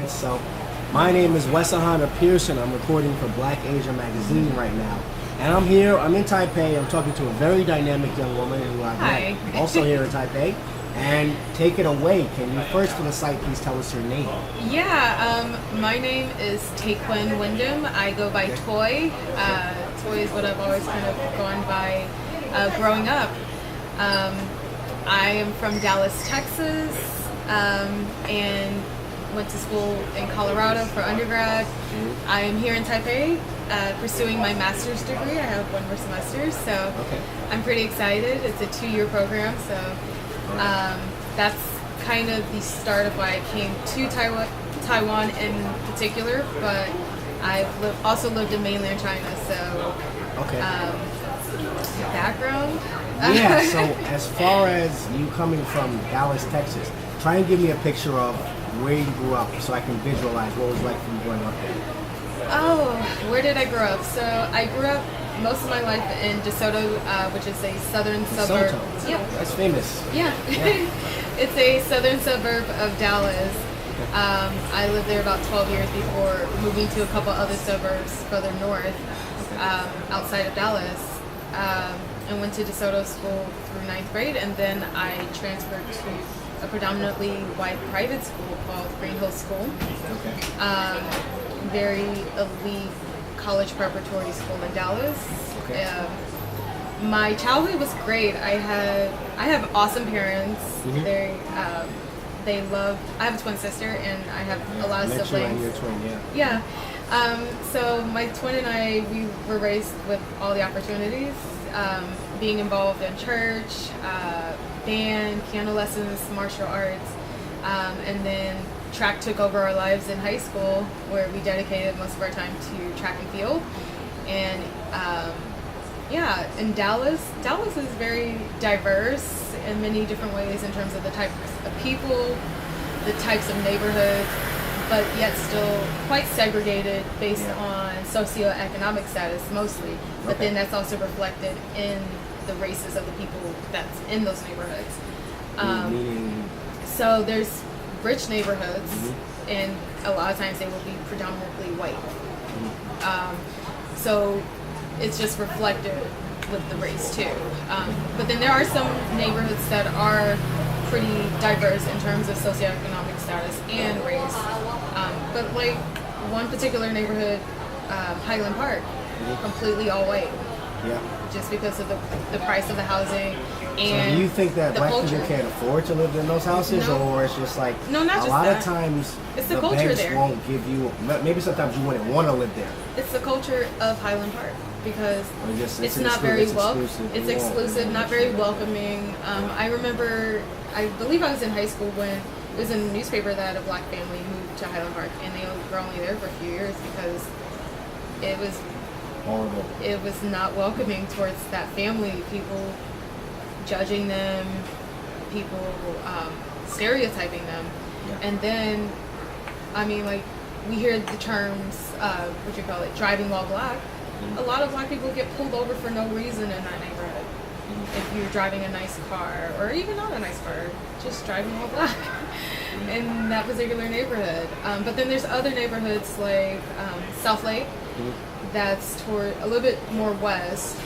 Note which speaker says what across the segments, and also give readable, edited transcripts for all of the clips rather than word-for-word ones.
Speaker 1: man. So, my name is Wesahana Pearson. I'm recording for Black Asia Magazine right now. And I'm here, I'm in Taipei. I'm talking to a very dynamic young woman who I've met also here in Taipei. And take it away. Can you first, for the site, please tell us your name?
Speaker 2: Yeah, my name is Toi Windham. I go by Toi. Toi is what I've always kind of gone by growing up. I am from Dallas, Texas, and went to school in Colorado for undergrad. I am here in Taipei pursuing my master's degree. I have one more semester, so I'm pretty excited. It's a 2-year program, so that's kind of the start of why I came to Taiwan in particular, but I've also lived in mainland China, so background.
Speaker 1: Yeah, so as far as you coming from Dallas, Texas, try and give me a picture of where you grew up so I can visualize what it was like for you growing up there.
Speaker 2: Oh, where did I grow up? So I grew up most of my life in DeSoto, which is a southern suburb.
Speaker 1: DeSoto.
Speaker 2: Yeah,
Speaker 1: that's famous.
Speaker 2: Yeah, it's a southern suburb of Dallas. I lived there about 12 years before moving to a couple other suburbs further north, outside of Dallas, and went to DeSoto school through 9th grade, and then I transferred to a predominantly white private school called Green Hill School. Very elite college preparatory school in Dallas. My childhood was great. I have awesome parents. They love. I have a twin sister, and I have a lot of siblings.
Speaker 1: Your twin,
Speaker 2: yeah. So my twin and I, we were raised with all the opportunities, being involved in church, band, piano lessons, martial arts, and then track took over our lives in high school, where we dedicated most of our time to track and field. And in Dallas is very diverse in many different ways in terms of the types of people, the types of neighborhoods, but yet still quite segregated based on socioeconomic status mostly. But then that's also reflected in the races of the people that's in those neighborhoods. So there's rich neighborhoods, and a lot of times they will be predominantly white. So it's just reflected with the race too. But then there are some neighborhoods that are pretty diverse in terms of socioeconomic status and race. But like one particular neighborhood, Highland Park, completely all white.
Speaker 1: Yeah.
Speaker 2: Just because of the price of the housing. And
Speaker 1: so do you think that black
Speaker 2: culture.
Speaker 1: people can't afford to live in those houses, or it's just like
Speaker 2: not
Speaker 1: a
Speaker 2: just
Speaker 1: lot
Speaker 2: that.
Speaker 1: of times
Speaker 2: it's
Speaker 1: the
Speaker 2: culture
Speaker 1: banks
Speaker 2: there.
Speaker 1: won't give you, maybe sometimes you wouldn't want to live there.
Speaker 2: It's the culture of Highland Park because it's not
Speaker 1: exclusive,
Speaker 2: very
Speaker 1: it's
Speaker 2: exclusive, not very welcoming. I believe I was in high school when it was in the newspaper that a black family moved to Highland Park, and they were only there for a few years because it was
Speaker 1: horrible. It
Speaker 2: was not welcoming towards that family. People judging them, people stereotyping them. And then, I mean, like, we hear the terms, driving while black. A lot of black people get pulled over for no reason in that neighborhood. If you're driving a nice car, or even not a nice car, just driving while black in that particular neighborhood. But then there's other neighborhoods like South Lake, that's toward a little bit more west,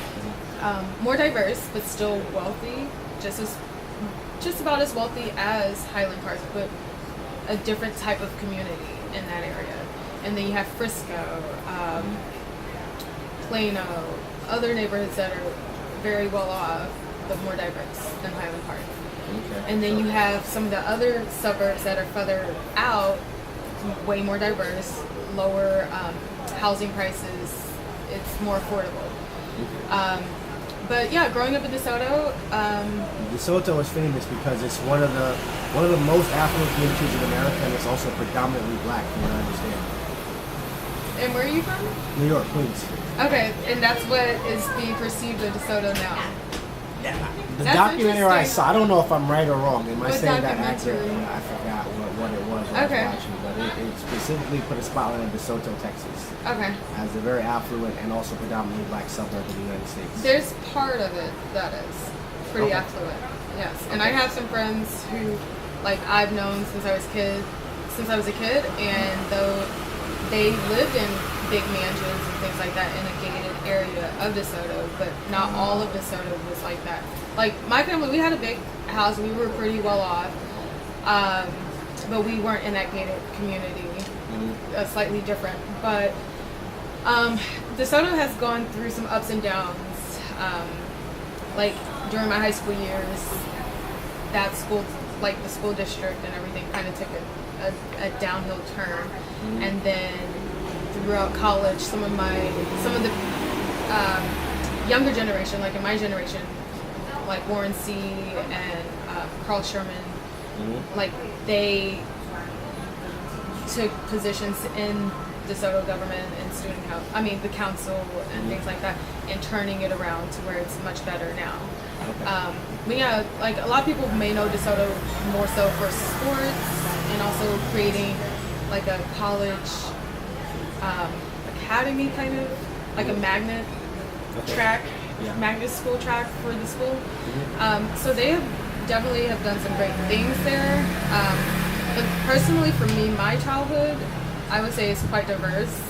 Speaker 2: more diverse, but still wealthy, just about as wealthy as Highland Park, but a different type of community in that area. And then you have Frisco, Plano, other neighborhoods that are very well off, but more diverse than Highland Park. And then you have some of the other suburbs that are further out, way more diverse, lower housing prices. It's more affordable. But yeah, growing up in DeSoto,
Speaker 1: DeSoto is famous because it's one of the most affluent communities in America, and it's also predominantly black, from what I understand.
Speaker 2: And where are you from?
Speaker 1: New York, Queens.
Speaker 2: Okay, and that's what is being perceived of DeSoto now.
Speaker 1: The documentary I saw, I don't know if I'm right or wrong. Am I
Speaker 2: What
Speaker 1: saying that
Speaker 2: documentary?
Speaker 1: accurately? I forgot what it was when I was
Speaker 2: Okay.
Speaker 1: watching, but it specifically put a spotlight on DeSoto, Texas,
Speaker 2: Okay.
Speaker 1: as a very affluent and also predominantly black suburb of the United States.
Speaker 2: There's part of it that is pretty affluent, yes. And I have some friends who, like, I've known since I was a kid, since I was a kid, and though they lived in big mansions and things like that in a gated area of DeSoto, but not all of DeSoto was like that. Like my family, we had a big house, we were pretty well off, but we weren't in that gated community. Slightly different, but DeSoto has gone through some ups and downs. Like during my high school years, that school, like the school district and everything, kind of took a downhill turn, and then throughout college, some of the younger generation, like in my generation, like Warren C. and Carl Sherman, like they took positions in DeSoto government and the council and things like that, and turning it around to where it's much better now.
Speaker 1: Okay.
Speaker 2: But yeah, like a lot of people may know DeSoto more so for sports, and also creating like a college academy kind of, like a magnet track, magnet school track for the school. So they definitely have done some great things there. But personally, for me, my childhood, I would say is quite diverse.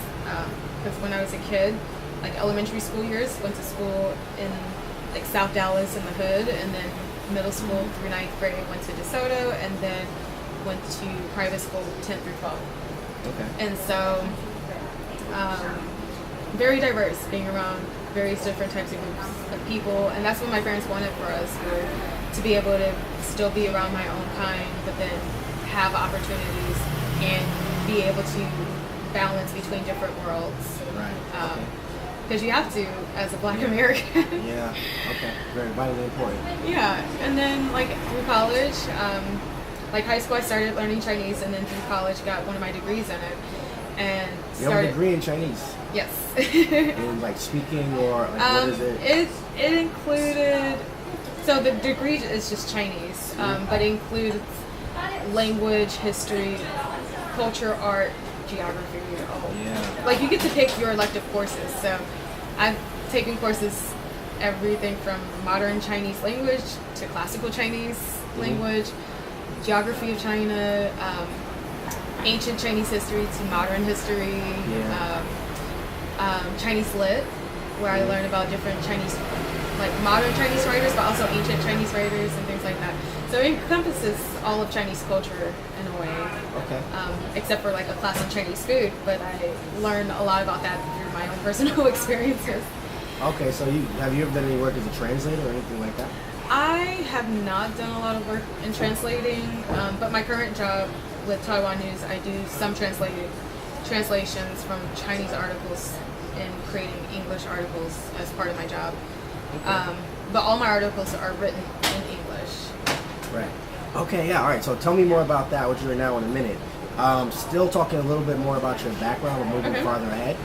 Speaker 2: Because when I was a kid, like elementary school years, went to school in like South Dallas in the hood, and then middle school through 9th grade went to DeSoto, and then went to private school 10th through 12th.
Speaker 1: Okay.
Speaker 2: And so, very diverse, being around various different types of groups of people, and that's what my parents wanted for us, to be able to still be around my own kind, but then have opportunities and be able to balance between different worlds.
Speaker 1: Right.
Speaker 2: Because you have to, as a Black American.
Speaker 1: Yeah. Okay. Very vitally important.
Speaker 2: Yeah, and then like through college, like high school, I started learning Chinese, and then through college, got one of my degrees in it, and
Speaker 1: You have a degree in Chinese?
Speaker 2: Yes.
Speaker 1: In like speaking, or like what is it?
Speaker 2: It included. So the degree is just Chinese, but it includes language, history, culture, art, geography. Like you get to pick your elective courses. So I've taken courses everything from modern Chinese language to classical Chinese language, geography of China, ancient Chinese history to modern history, Chinese lit, where I learned about different Chinese, like modern Chinese writers, but also ancient Chinese writers and things like that. So it encompasses all of Chinese culture in a way.
Speaker 1: Okay.
Speaker 2: Except for like a class on Chinese food, but I learned a lot about that through my own personal experiences.
Speaker 1: Okay, so have you ever done any work as a translator or anything like that?
Speaker 2: I have not done a lot of work in translating, but my current job with Taiwan News, I do some translations from Chinese articles and creating English articles as part of my job.
Speaker 1: Okay.
Speaker 2: But all my articles are written in English.
Speaker 1: Right. Okay, yeah, all right. So tell me more about that, what you're in now in a minute. Still talking a little bit more about your background and moving farther ahead.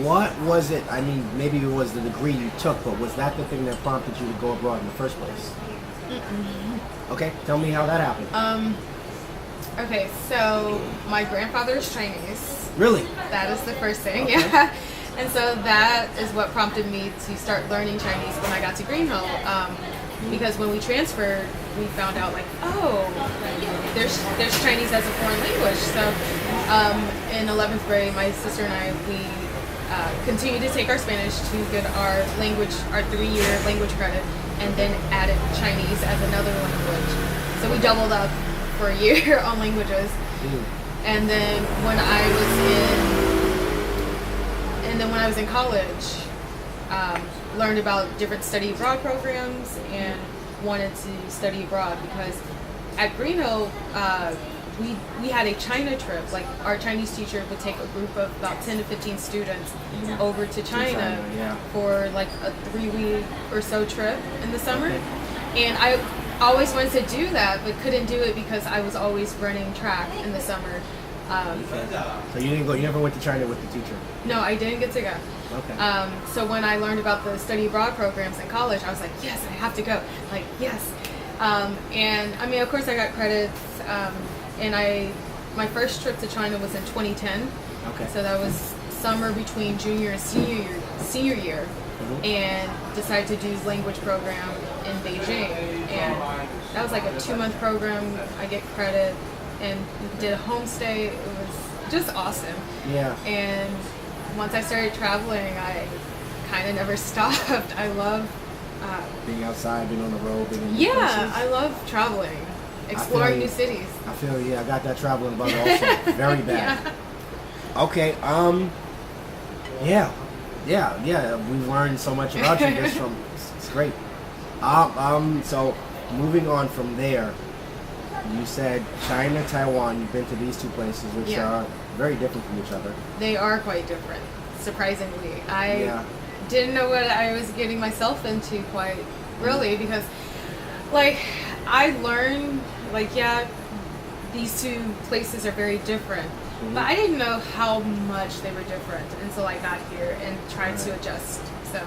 Speaker 1: What was it, I mean, maybe it was the degree you took, but was that the thing that prompted you to go abroad in the first place? Okay, tell me how that happened.
Speaker 2: Okay, so my grandfather is Chinese.
Speaker 1: Really?
Speaker 2: That is the first thing,
Speaker 1: Okay.
Speaker 2: yeah. And so that is what prompted me to start learning Chinese when I got to Green Hill. Because when we transferred, we found out like, oh, there's Chinese as a foreign language. So in 11th grade, my sister and I, we continued to take our Spanish to get our 3-year language credit, and then added Chinese as another language. So we doubled up for a year on languages. And then when I was in college, learned about different study abroad programs and wanted to study abroad because at Green Hill, we had a China trip. Like our Chinese teacher would take a group of about 10 to 15 students over to China for like a 3-week or so trip in the summer. And I always wanted to do that, but couldn't do it because I was always running track in the summer.
Speaker 1: So you didn't go, you never went to China with the teacher?
Speaker 2: No, I didn't get to go.
Speaker 1: Okay.
Speaker 2: So when I learned about the study abroad programs in college, I was like, yes, I have to go. Like, yes. And I mean, of course I got credits. And my first trip to China was in 2010.
Speaker 1: Okay.
Speaker 2: So that was summer between junior and senior year. And decided to do language program in Beijing. And that was like a 2-month program. I get credit. and did a homestay. It was just awesome.
Speaker 1: Yeah.
Speaker 2: And once I started traveling, I kind of never stopped. I love
Speaker 1: being outside, being on the road, being in new
Speaker 2: yeah,
Speaker 1: places.
Speaker 2: I love traveling, exploring new cities.
Speaker 1: I feel I got that traveling bug also, very bad.
Speaker 2: Yeah.
Speaker 1: Okay, yeah. We've learned so much about you just from. It's great. So moving on from there, you said China, Taiwan. You've been to these two places, which are very different from each other.
Speaker 2: They are quite different, surprisingly. I didn't know what I was getting myself into quite really, because like I learned these two places are very different, but I didn't know how much they were different until I got here and tried to adjust. So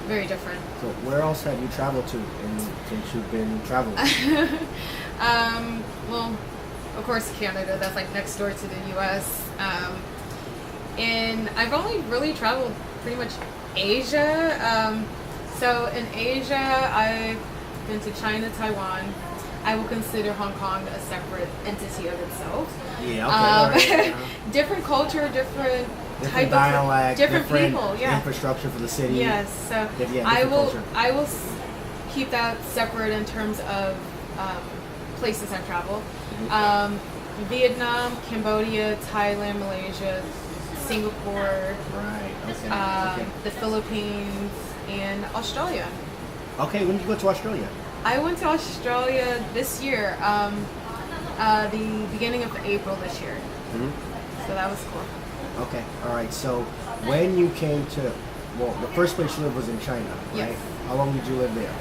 Speaker 2: very different.
Speaker 1: So where else have you traveled to since you've been traveling?
Speaker 2: Well, of course Canada, that's like next door to the US. And I've only really traveled pretty much Asia. So in Asia, I've been to China, Taiwan. I will consider Hong Kong a separate entity of itself.
Speaker 1: Yeah, okay.
Speaker 2: Different culture, different type
Speaker 1: dialect,
Speaker 2: of different people,
Speaker 1: infrastructure for the city.
Speaker 2: Yes, so I will keep that separate in terms of places I've traveled. Vietnam, Cambodia, Thailand, Malaysia, Singapore, the Philippines, and Australia.
Speaker 1: Okay, when did you go to Australia?
Speaker 2: I went to Australia this year, the beginning of April this year. So that was cool.
Speaker 1: Okay, all right. So when you came to, the first place you lived was in China, right?
Speaker 2: Yes.
Speaker 1: How long did you live there?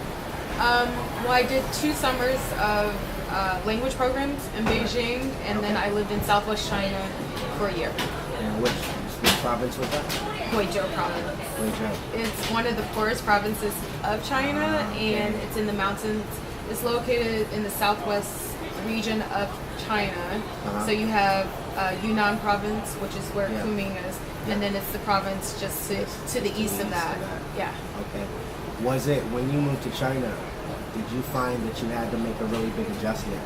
Speaker 2: Well, I did 2 summers of language programs in Beijing, and then I lived in Southwest China for a year.
Speaker 1: And which province was that?
Speaker 2: Guizhou province.
Speaker 1: Guizhou.
Speaker 2: It's one of the poorest provinces of China, and it's in the mountains. It's located in the southwest region of China. So you have Yunnan province, which is where Kunming is, and then it's the province just to the east of that. Yeah.
Speaker 1: Okay. Was it, when you moved to China, did you find that you had to make a really big adjustment?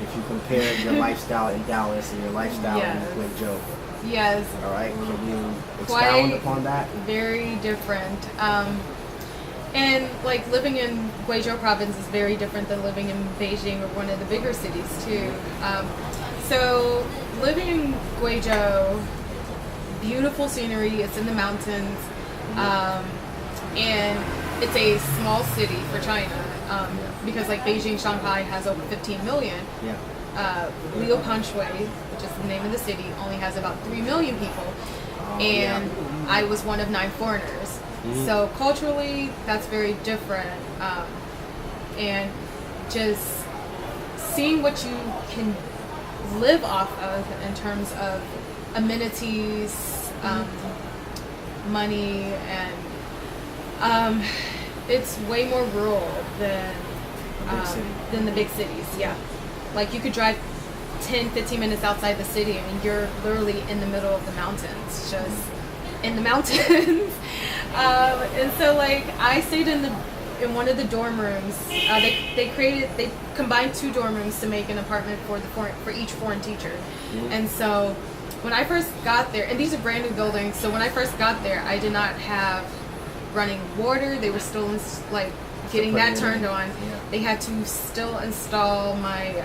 Speaker 1: If you compared your lifestyle in Dallas and your lifestyle in Guizhou.
Speaker 2: Yes.
Speaker 1: All right. Can you expound upon that?
Speaker 2: Very different. And like living in Guizhou province is very different than living in Beijing or one of the bigger cities too. So living in Guizhou, beautiful scenery. It's in the mountains, and it's a small city for China because like Beijing, Shanghai has over 15 million. Liupan Shui, which is the name of the city, only has about 3 million people, and I was one of 9 foreigners. So culturally, that's very different, and just seeing what you can live off of in terms of amenities, money, and it's way more rural than the big cities. Yeah. Like you could drive 10, 15 minutes outside the city and you're literally in the middle of the mountains, just in the mountains. And so like I stayed in one of the dorm rooms. They combined 2 dorm rooms to make an apartment for each foreign teacher. And so when I first got there, and these are brand new buildings, so when I first got there, I did not have running water. They were still getting that turned on. They had to still install my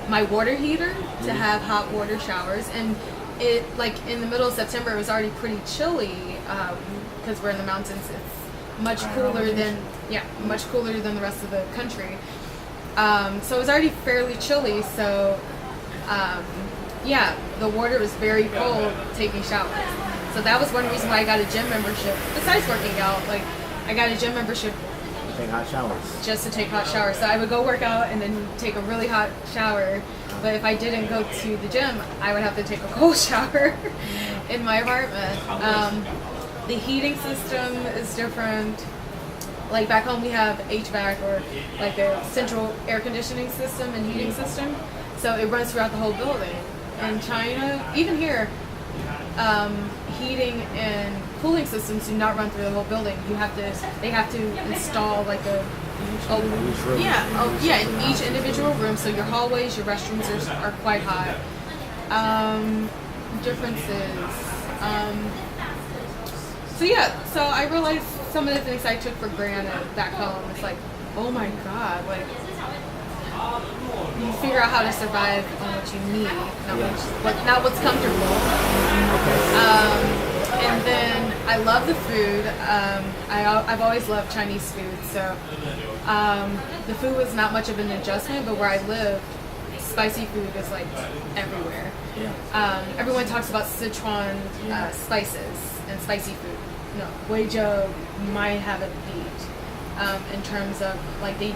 Speaker 2: my water heater to have hot water showers, and it in the middle of September it was already pretty chilly because we're in the mountains. It's much cooler than the rest of the country. So it was already fairly chilly. So the water was very cold taking showers. So that was one reason why I got a gym membership. Besides working out, I got a gym membership.
Speaker 1: Take hot showers.
Speaker 2: Just to take hot showers. So I would go work out and then take a really hot shower. But if I didn't go to the gym, I would have to take a cold shower in my apartment. The heating system is different. Like back home we have HVAC, or like a central air conditioning system and heating system. So it runs throughout the whole building. In China, even here, heating and cooling systems do not run through the whole building. They have to install like in each individual room. So your hallways, your restrooms are quite hot. Differences. So I realized some of the things I took for granted back home. It's like, oh my God, like you figure out how to survive on what you need, not what's comfortable.
Speaker 1: Okay.
Speaker 2: And then I love the food. I've always loved Chinese food, so the food was not much of an adjustment. But where I live, spicy food is like everywhere.
Speaker 1: Yeah.
Speaker 2: Everyone talks about Sichuan spices and spicy food. No, Guizhou might have it beat in terms of like they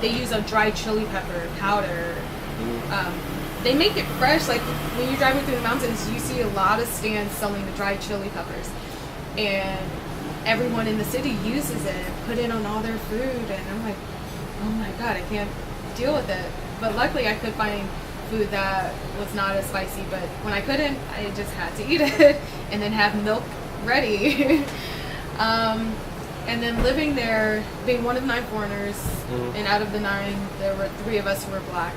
Speaker 2: use a dried chili pepper powder. They make it fresh. Like when you're driving through the mountains, you see a lot of stands selling the dried chili peppers, and everyone in the city uses it and put it on all their food. And I'm like, oh my God, I can't deal with it. But luckily, I could find food that was not as spicy. But when I couldn't, I just had to eat it and then have milk ready. And then living there, being one of 9 foreigners, and out of the 9, there were 3 of us who were black.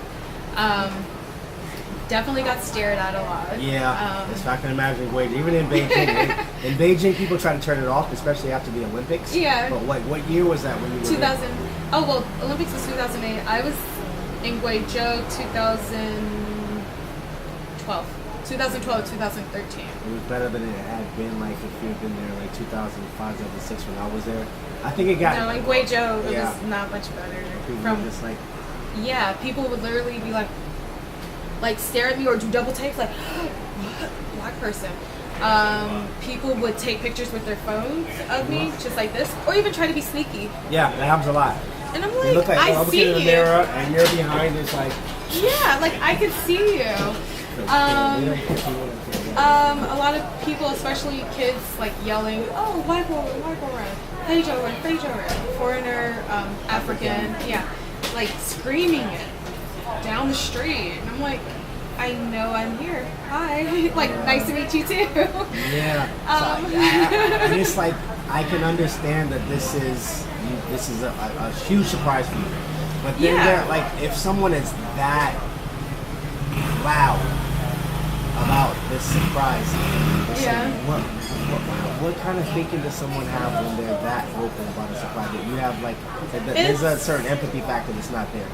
Speaker 2: Definitely got stared at a lot.
Speaker 1: Yeah, I can imagine. Even in Beijing, in Beijing, people try to turn it off, especially after the Olympics.
Speaker 2: Yeah.
Speaker 1: But what year was that when you were
Speaker 2: 2000.
Speaker 1: there?
Speaker 2: Oh well, Olympics was 2008. I was in Guizhou 2012, 2013.
Speaker 1: It was better than it had been like if you had been there like 2005, 2006 when I was there. I think it got.
Speaker 2: No, in Guizhou it was not much better.
Speaker 1: People were just like.
Speaker 2: Yeah, people would literally be like stare at me or do double takes, like, what? Black person. People would take pictures with their phones of me, just like this, or even try to be sneaky.
Speaker 1: Yeah, that happens a lot.
Speaker 2: And I'm
Speaker 1: You look like,
Speaker 2: I see
Speaker 1: in the
Speaker 2: you.
Speaker 1: mirror, and you're behind. It's like.
Speaker 2: Yeah, like I could see you. A lot of people, especially kids, like yelling, "Oh, white girl, foreigner, African, yeah." Like screaming it down the street, and I'm like, I know I'm here. Hi, like nice to meet you too.
Speaker 1: Yeah. And it's like I can understand that this is a huge surprise for you, but then like if someone is that loud about this surprise, what kind of thinking does someone have when they're that vocal about a surprise? That you have like, there's a certain empathy factor that's not there.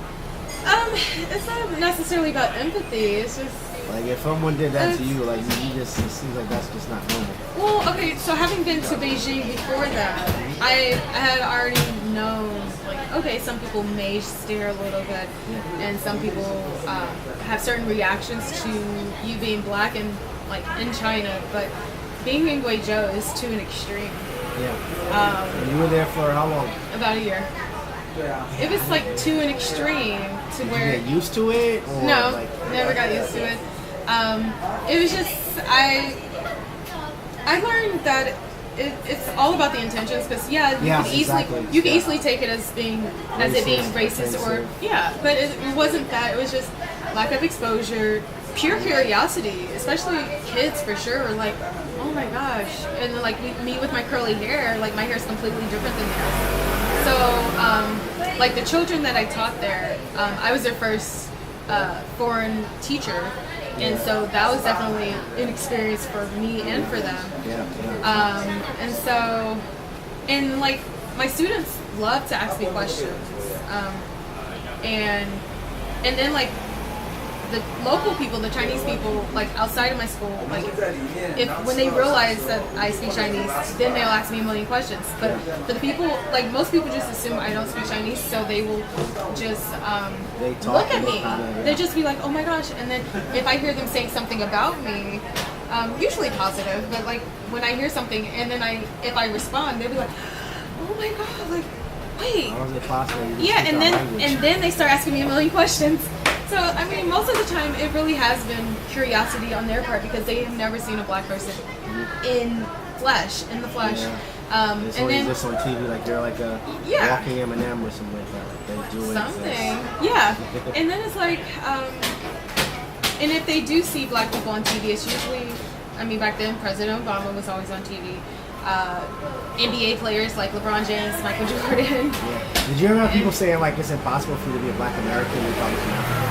Speaker 2: It's not necessarily about empathy. It's just
Speaker 1: like if someone did that to you, like you just, it seems like that's just not normal.
Speaker 2: Well, okay, so having been to Beijing before that, I had already known, like, okay, some people may stare a little bit, and some people have certain reactions to you being black and like in China, but being in Guizhou is to an extreme.
Speaker 1: Yeah. And you were there for how long?
Speaker 2: About a year. It was like to an extreme to where.
Speaker 1: Did you get used to it? Or
Speaker 2: no,
Speaker 1: like,
Speaker 2: never got used to it. It was just I learned that it's all about the intentions, because you can easily take it as being racist or but it wasn't that. It was just lack of exposure, pure curiosity, especially kids for sure. Were like, oh my gosh, and then like me with my curly hair, like my hair is completely different than theirs. So like the children that I taught there, I was their first foreign teacher. And so that was definitely an experience for me and for them. And like my students love to ask me questions. And then like the local people, the Chinese people, like outside of my school, like when they realize that I speak Chinese, then they'll ask me a million questions. But the people, like most people just assume I don't speak Chinese, so they will just look at me. They just be like, oh my gosh. And then if I hear them saying something about me, usually positive, but like when I hear something and then if I respond, they'll be like, oh my god, like wait.
Speaker 1: How is it possible?
Speaker 2: Yeah, and then they start asking me a million questions. So, I mean, most of the time, it really has been curiosity on their part because they have never seen a black person in the flesh.
Speaker 1: It's always this on TV, like you're like a walking M&M or something like that. Like they do it.
Speaker 2: And then it's like, and if they do see black people on TV, it's usually, I mean, back then, President Obama was always on TV. NBA players like LeBron James, Michael Jordan.
Speaker 1: Yeah. Did you ever have people saying like it's impossible for you to be a black American and probably from Africa?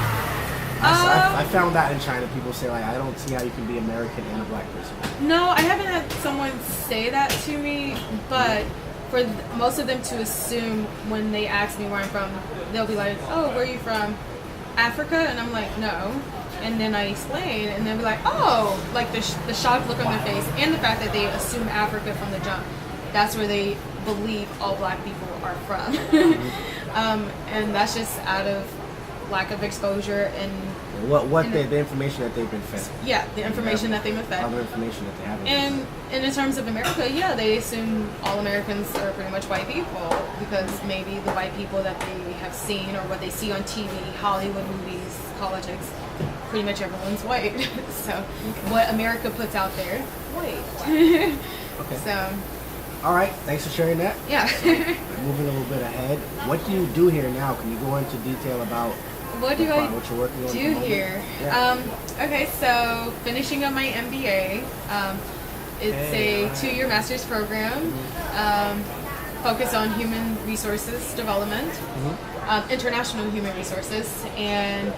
Speaker 1: I found that in China. People say like, I don't see how you can be American and a black person.
Speaker 2: No, I haven't had someone say that to me, but for most of them to assume when they ask me where I'm from, they'll be like, oh, where are you from? Africa? And I'm like, no. And then I explain, and they'll be like, oh, like the shocked look on their face, and the fact that they assume Africa from the jump. That's where they believe all black people are from. And that's just out of lack of exposure and
Speaker 1: the information that they've been fed.
Speaker 2: Yeah, the information that they've been fed.
Speaker 1: Other information that they haven't.
Speaker 2: And in terms of America, yeah, they assume all Americans are pretty much white people because maybe the white people that they have seen or what they see on TV, Hollywood movies, politics, pretty much everyone's white. So what America puts out there, white.
Speaker 1: Okay.
Speaker 2: So.
Speaker 1: All right, thanks for sharing that.
Speaker 2: Yeah.
Speaker 1: So, moving a little bit ahead, what do you do here now? Can you go into detail about
Speaker 2: what you're working
Speaker 1: on
Speaker 2: do here?
Speaker 1: Yeah.
Speaker 2: Okay, so finishing up my MBA. It's a 2-year master's program. Focused on human resources development, international human resources, and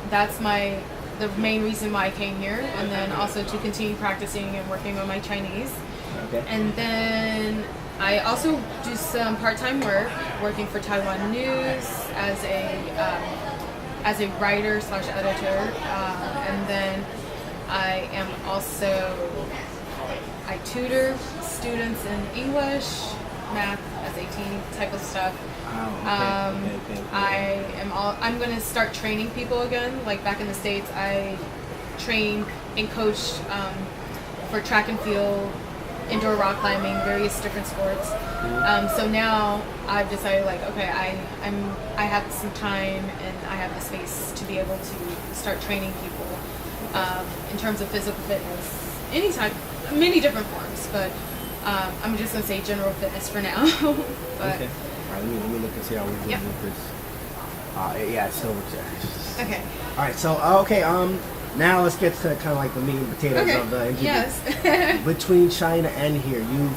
Speaker 2: that's the main reason why I came here, and then also to continue practicing and working on my Chinese.
Speaker 1: Okay.
Speaker 2: And then I also do some part-time work, working for Taiwan News as a writer / editor, and then I tutor students in English, math, SAT type of stuff. I'm going to start training people again. Like back in the States, I trained and coached for track and field, indoor rock climbing, various different sports. So now I've decided like, okay, I have some time and I have the space to be able to start training people in terms of physical fitness, many different forms, but I'm just gonna say general fitness for now. But,
Speaker 1: okay. All right, let me look and see how we're doing with this. Yeah, it's still
Speaker 2: okay.
Speaker 1: All right, so now let's get to kind of like the meat and potatoes of the interview.
Speaker 2: Yes.
Speaker 1: Between China and here, you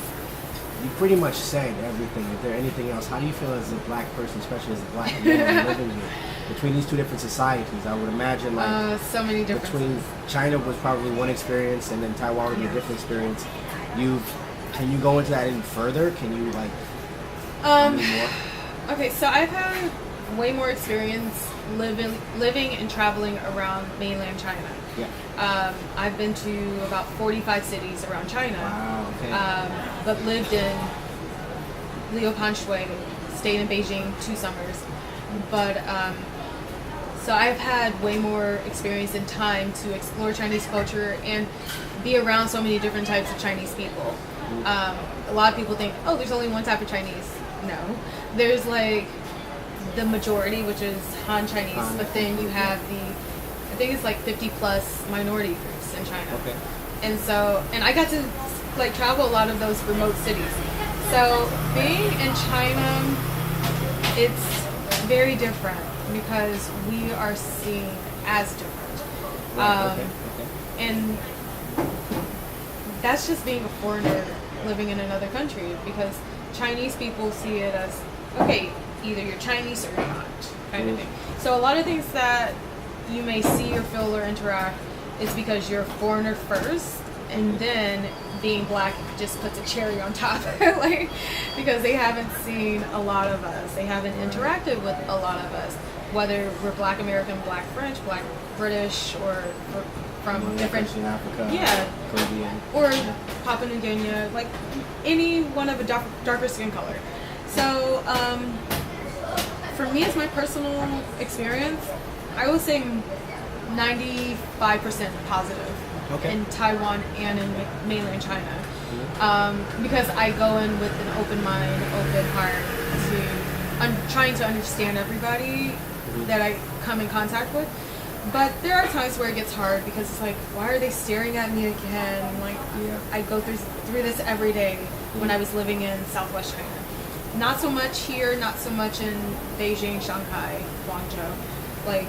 Speaker 1: pretty much said everything. Is there anything else? How do you feel as a black person, especially as a black woman living here? Between these two different societies, I would imagine like
Speaker 2: so many differences.
Speaker 1: Between China was probably one experience, and then Taiwan would be a different experience. Can you go into that any further? Can you like more?
Speaker 2: Okay, so I've had way more experience living and traveling around mainland China.
Speaker 1: Yeah.
Speaker 2: I've been to about 45 cities around China.
Speaker 1: Wow. Okay.
Speaker 2: But lived in Liupan Shui, stayed in Beijing 2 summers. But so I've had way more experience and time to explore Chinese culture and be around so many different types of Chinese people. A lot of people think, oh, there's only one type of Chinese. No, there's like the majority, which is Han Chinese, but then you have I think it's like 50 plus minority groups in China.
Speaker 1: Okay.
Speaker 2: And I got to like travel a lot of those remote cities. So being in China, it's very different because we are seen as different.
Speaker 1: Okay.
Speaker 2: And that's just being a foreigner living in another country, because Chinese people see it as, okay, either you're Chinese or you're not, kind of thing. So a lot of things that you may see or feel or interact is because you're a foreigner first, and then being black just puts a cherry on top, like, because they haven't seen a lot of us. They haven't interacted with a lot of us, whether we're black American, black French, black British, or from different,
Speaker 1: Africa, Caribbean,
Speaker 2: or Papua New Guinea, like any one of a darker skin color. So for me, as my personal experience, I would say 95% positive in Taiwan and in mainland China, because I go in with an open mind, open heart I'm trying to understand everybody that I come in contact with. But there are times where it gets hard because it's like, why are they staring at me again? Like, I go through this every day when I was living in Southwest China. Not so much here, not so much in Beijing, Shanghai, Guangzhou. Like,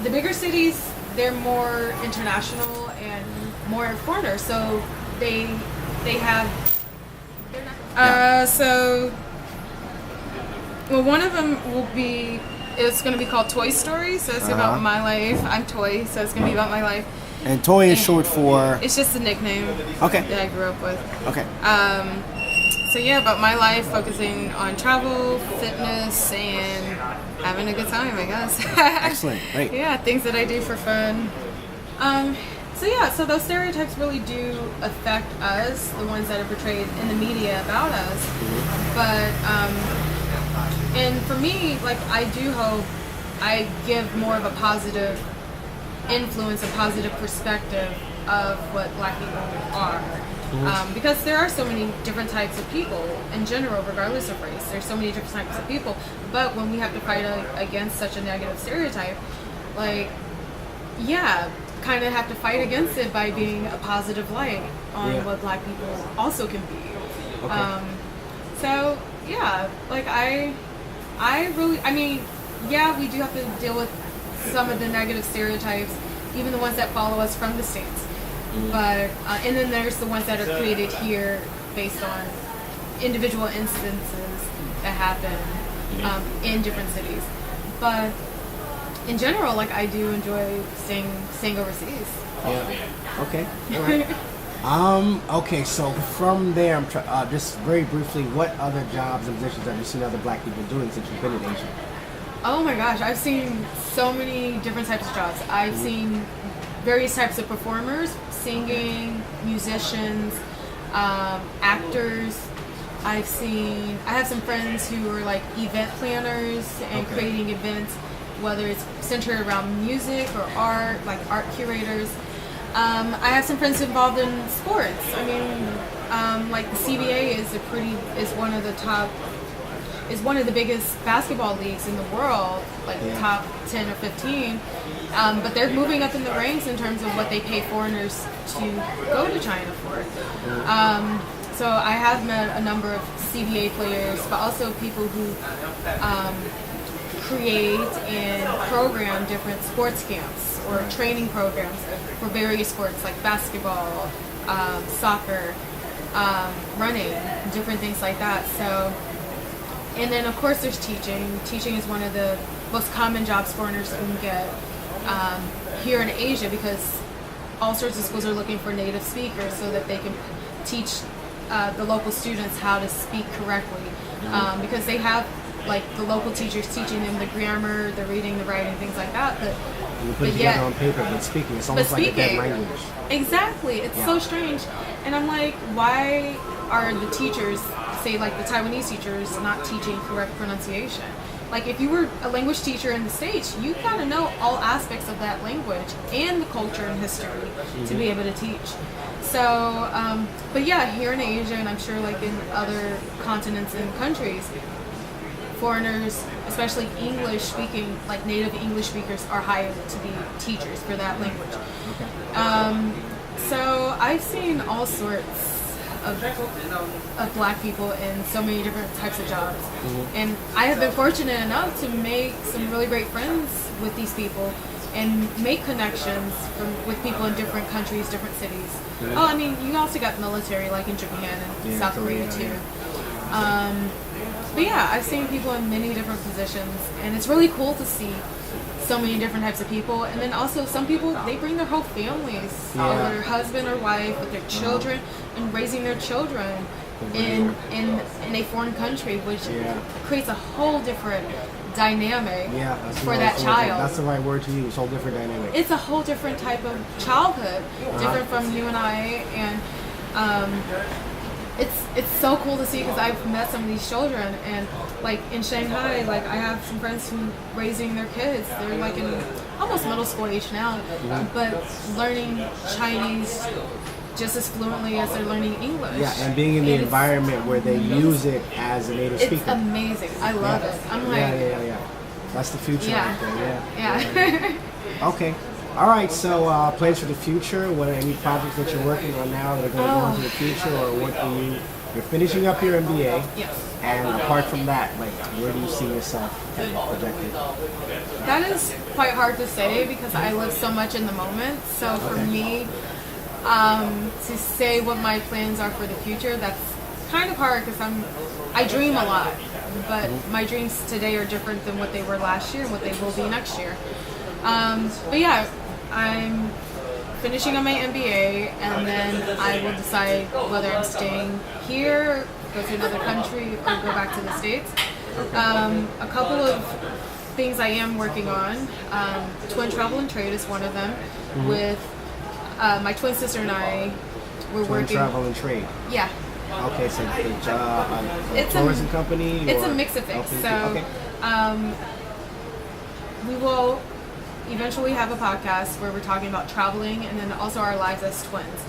Speaker 2: the bigger cities, they're more international and more foreigner, so they they have. Well, one of them will be. It's going to be called Toy Story, so it's about my life. I'm Toy, so it's going to be about my life.
Speaker 1: And Toy is short for.
Speaker 2: It's just a nickname.
Speaker 1: Okay.
Speaker 2: That I grew up with.
Speaker 1: Okay.
Speaker 2: So yeah, about my life, focusing on travel, fitness, and having a good time, I guess.
Speaker 1: Excellent. Great.
Speaker 2: Yeah, things that I do for fun. So those stereotypes really do affect us, the ones that are portrayed in the media about us. But and for me, like, I do hope I give more of a positive influence, a positive perspective of what Black people are. Because there are so many different types of people in general, regardless of race. There's so many different types of people. But when we have to fight against such a negative stereotype, like, yeah, kind of have to fight against it by being a positive light on what Black people also can be.
Speaker 1: Okay.
Speaker 2: So yeah, like I mean, yeah, we do have to deal with some of the negative stereotypes, even the ones that follow us from the States. But and then there's the ones that are created here based on individual instances that happen in different cities. But in general, like, I do enjoy staying overseas.
Speaker 1: Yeah. Okay. All right. Okay. So from there, I'm just very briefly, what other jobs and positions have you seen other Black people doing since you've been in Asia?
Speaker 2: Oh my gosh, I've seen so many different types of jobs. I've seen various types of performers, singing, musicians, actors. I have some friends who are like event planners and creating events, whether it's centered around music or art, like art curators. I have some friends involved in sports. I mean, like the CBA is one of the biggest basketball leagues in the world, like top 10 or 15. But they're moving up in the ranks in terms of what they pay foreigners to go to China for. So I have met a number of CBA players, but also people who create and program different sports camps or training programs for various sports like basketball, soccer, running, different things like that. So, and then of course there's teaching. Teaching is one of the most common jobs foreigners can get here in Asia, because all sorts of schools are looking for native speakers so that they can teach the local students how to speak correctly, because they have like the local teachers teaching them the grammar, the reading, the writing, things like that. But
Speaker 1: you put it together on paper, but speaking, it's almost like a dead language.
Speaker 2: Exactly, it's so strange. And I'm like, why are the teachers, say like the Taiwanese teachers, not teaching correct pronunciation? Like, if you were a language teacher in the States, you gotta know all aspects of that language and the culture and history to be able to teach. So, but yeah, here in Asia, and I'm sure like in other continents and countries, foreigners, especially English speaking, like native English speakers, are hired to be teachers for that language. So I've seen all sorts of Black people in so many different types of jobs. And I have been fortunate enough to make some really great friends with these people and make connections with people in different countries, different cities. Oh, I mean, you also got military, like in Japan and South Korea too. But yeah, I've seen people in many different positions, and it's really cool to see so many different types of people. And then also some people, they bring their whole families, their husband or wife with their children, and raising their children in a foreign country, which creates a whole different dynamic for that child.
Speaker 1: That's the right word to use, whole different dynamic.
Speaker 2: It's a whole different type of childhood, different from you and I, and it's so cool to see, because I've met some of these children, and like in Shanghai, like I have some friends who raising their kids. They're like in almost middle school age now, but learning Chinese just as fluently as they're learning English.
Speaker 1: Yeah, and being in the environment where they use it as a native speaker.
Speaker 2: It's amazing. I love it. I'm like,
Speaker 1: yeah. That's the future right there.
Speaker 2: Yeah.
Speaker 1: Okay. All right, so plans for the future. What are any projects that you're working on now that are going to go into the future, or what do you're finishing up your MBA?
Speaker 2: Yes.
Speaker 1: And apart from that, like, where do you see yourself projected?
Speaker 2: That is quite hard to say, because I live so much in the moment. So for me, To say what my plans are for the future, that's kind of hard because I dream a lot, but my dreams today are different than what they were last year and what they will be next year. But yeah, I'm finishing on my MBA, and then I will decide whether I'm staying here, go to another country, or go back to the States. A couple of things I am working on. Twin Travel and Trade is one of them. With my twin sister and I, we're
Speaker 1: Twin
Speaker 2: working.
Speaker 1: Travel and Trade.
Speaker 2: Yeah.
Speaker 1: Okay, so it's a tourism company?
Speaker 2: It's a mix of things. So we will eventually have a podcast where we're talking about traveling and then also our lives as twins.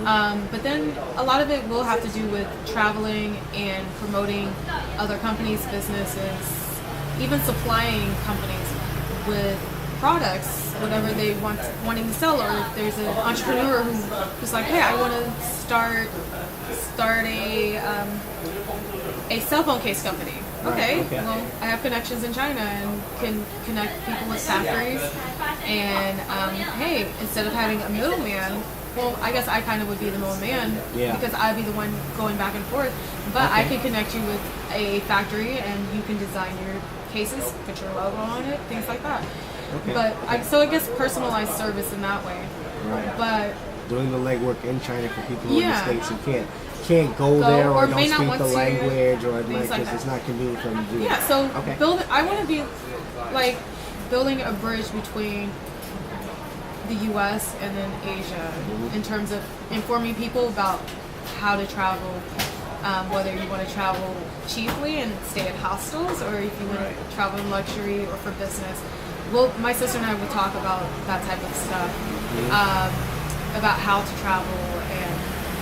Speaker 2: But then a lot of it will have to do with traveling and promoting other companies' businesses, even supplying companies with products, whatever they wanting to sell. Or if there's an entrepreneur who's like, hey, I want to start a cell phone case company. Okay, well, I have connections in China and can connect people with factories. And hey, instead of having a middleman, well, I guess I kind of would be the middleman because I'd be the one going back and forth. But I can connect you with a factory, and you can design your cases, put your logo on it, things like that. But I guess personalized service in that way.
Speaker 1: Right.
Speaker 2: But
Speaker 1: doing the legwork in China for people who are in the States who can't go there or don't speak the language or because it's not convenient for them to do.
Speaker 2: Yeah, so I want to be like building a bridge between the U.S. and then Asia in terms of informing people about how to travel, whether you want to travel cheaply and stay at hostels, or if you want to travel in luxury or for business. Well, my sister and I will talk about that type of stuff, about how to travel,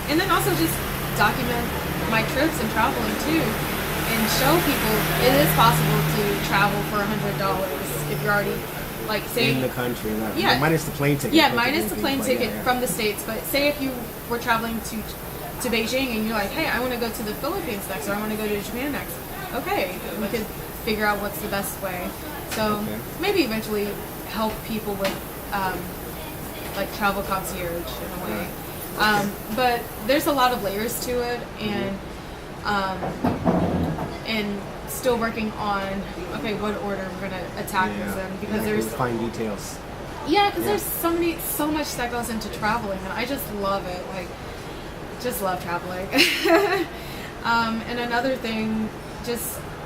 Speaker 2: and then also just document my trips and traveling too, and show people it is possible to travel for $100 if you're already like say
Speaker 1: in the country. Minus the plane ticket.
Speaker 2: Yeah, minus the plane ticket from the States. But say if you were traveling to Beijing and you're like, hey, I want to go to the Philippines next, or I want to go to Japan next. Okay, we could figure out what's the best way. So maybe eventually help people with like travel concierge in a way. But there's a lot of layers to it, and still working on what order we're gonna attack this in, because there's
Speaker 1: fine details.
Speaker 2: Yeah, because there's so much that goes into traveling, and I just love it. Like, just love traveling. And another thing,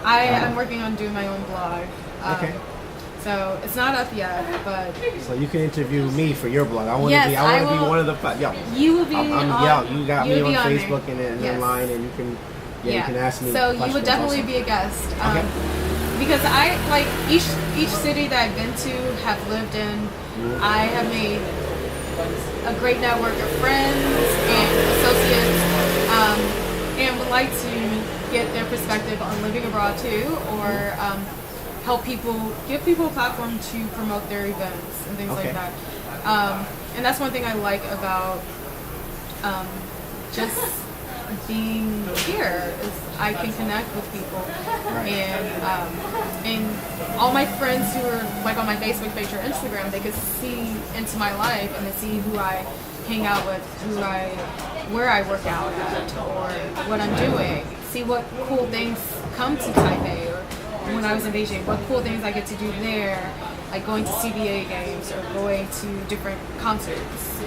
Speaker 2: I'm working on doing my own blog. So it's not up yet, but
Speaker 1: so you can interview me for your blog. I want to be one of the.
Speaker 2: You will be.
Speaker 1: You got me on Facebook and online, and you can. You can ask me.
Speaker 2: So you would definitely be a guest. Because I like each city that I've been to, have lived in. I have made a great network of friends and associates, and would like to get their perspective on living abroad too, or help people, give people a platform to promote their events and things like that. And that's one thing I like about just being here, is I can connect with people, and all my friends who are like on my Facebook page or Instagram, they could see into my life and they see who I hang out with, where I work out at, or what I'm doing, see what cool things come to Taipei, or when I was in Beijing, what cool things I get to do there, like going to CBA games or going to different concerts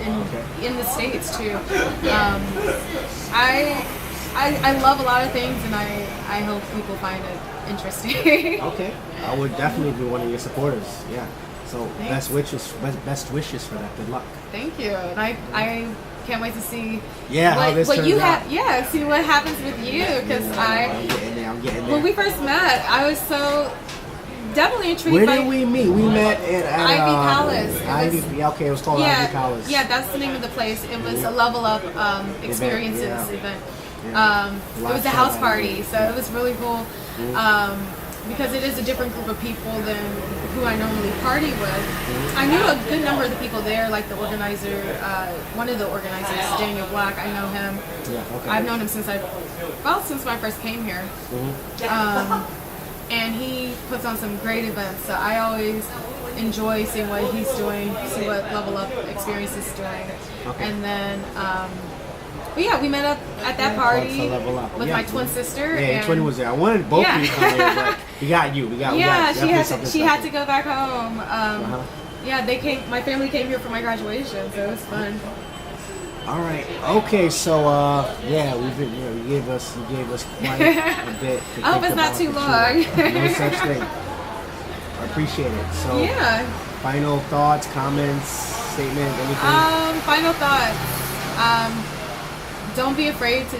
Speaker 2: in the States too. I love a lot of things, and I hope people find it interesting.
Speaker 1: I would definitely be one of your supporters. Yeah. So best wishes for that. Good luck.
Speaker 2: Thank you, and I can't wait to see
Speaker 1: what you have.
Speaker 2: Yeah, see what happens with you, because
Speaker 1: I'm getting there.
Speaker 2: When we first met, I was so definitely intrigued.
Speaker 1: Where did we meet? We met at
Speaker 2: Ivy Palace.
Speaker 1: It was called Ivy Palace.
Speaker 2: Yeah, that's the name of the place. It was a level up experiences event. It was a house party, so it was really cool. Because it is a different group of people than who I normally party with. I knew a good number of the people there, like the organizer, one of the organizers, Daniel Black. I know him. I've known him since when I first came here. And he puts on some great events. So I always enjoy seeing what he's doing, see what Level Up Experience is doing.
Speaker 1: Okay.
Speaker 2: And then, but yeah, we met up at that party with my twin sister.
Speaker 1: Yeah, your twin was there. I wanted both of you to come here, but we got you.
Speaker 2: She had to go back home. Yeah, they came. My family came here for my graduation, so it was fun.
Speaker 1: All right. Okay. So, yeah, we've been. You gave us quite a bit.
Speaker 2: I hope it's not too long.
Speaker 1: No such thing. I appreciate it. So,
Speaker 2: yeah.
Speaker 1: Final thoughts, comments, statement, anything.
Speaker 2: Final thoughts. Don't be afraid to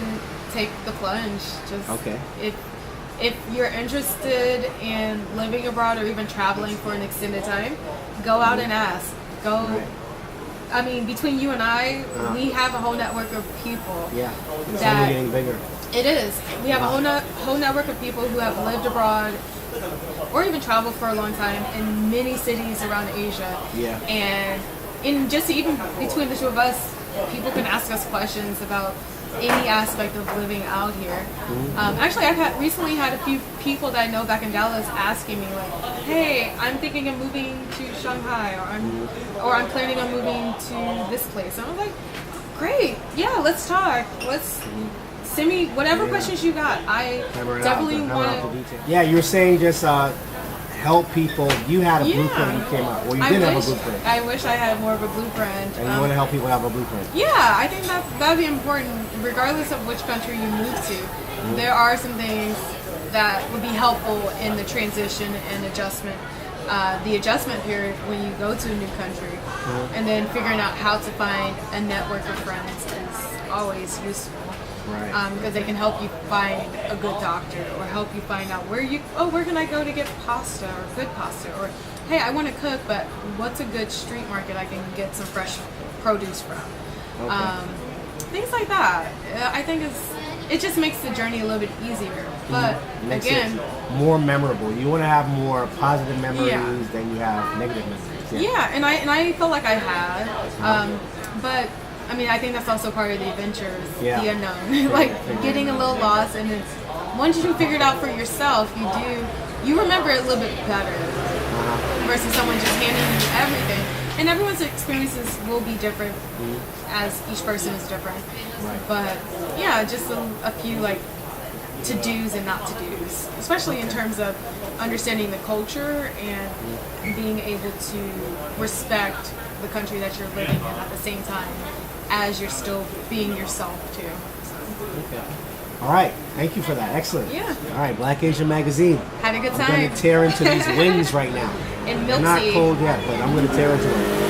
Speaker 2: take the plunge. Just if you're interested in living abroad or even traveling for an extended time, go out and ask. Go. Right. I mean, between you and I, we have a whole network of people.
Speaker 1: Yeah, it's only getting bigger.
Speaker 2: It is. We have a whole network of people who have lived abroad or even traveled for a long time in many cities around Asia. Yeah. And even between the two of us, people can ask us questions about any aspect of living out here. Actually, I've recently had a few people that I know back in Dallas asking me like, "Hey, I'm thinking of moving to Shanghai, or I'm planning on moving to this place." And I'm like, "Great, yeah, let's talk. Let's send me whatever questions you got. I definitely want to."
Speaker 1: Yeah, you were saying just help people. You had a blueprint when you came up. Well, you did have a blueprint.
Speaker 2: I wish I had more of a blueprint.
Speaker 1: And you want to help people have a blueprint.
Speaker 2: Yeah, I think that'd be important, regardless of which country you move to. There are some things that would be helpful in the transition and adjustment. The adjustment period when you go to a new country, and then figuring out how to find a network of friends is always useful. Right. Because they can help you find a good doctor, or help you find out where can I go to get pasta, or good pasta, or hey, I want to cook, but what's a good street market I can get some fresh produce from? Okay. Things like that. I think it just makes the journey a little bit easier. But again,
Speaker 1: more memorable. You want to have more positive memories than you have negative memories.
Speaker 2: Yeah, and I felt like I had, but. I mean, I think that's also part of the adventure, the unknown. Like getting a little lost, and then once you figure it out for yourself, you remember it a little bit better versus someone just handing you everything. And everyone's experiences will be different, as each person is different. Right. But yeah, just a few like to-dos and not to-dos, especially in terms of understanding the culture and being able to respect the country that you're living in at the same time as you're still being yourself too.
Speaker 1: Okay. All right. Thank you for that. Excellent.
Speaker 2: Yeah.
Speaker 1: All right. Black Asian Magazine.
Speaker 2: Had a good time.
Speaker 1: I'm going to tear into these winds right now.
Speaker 2: And milk
Speaker 1: They're not
Speaker 2: tea.
Speaker 1: cold yet, but I'm going to tear into them.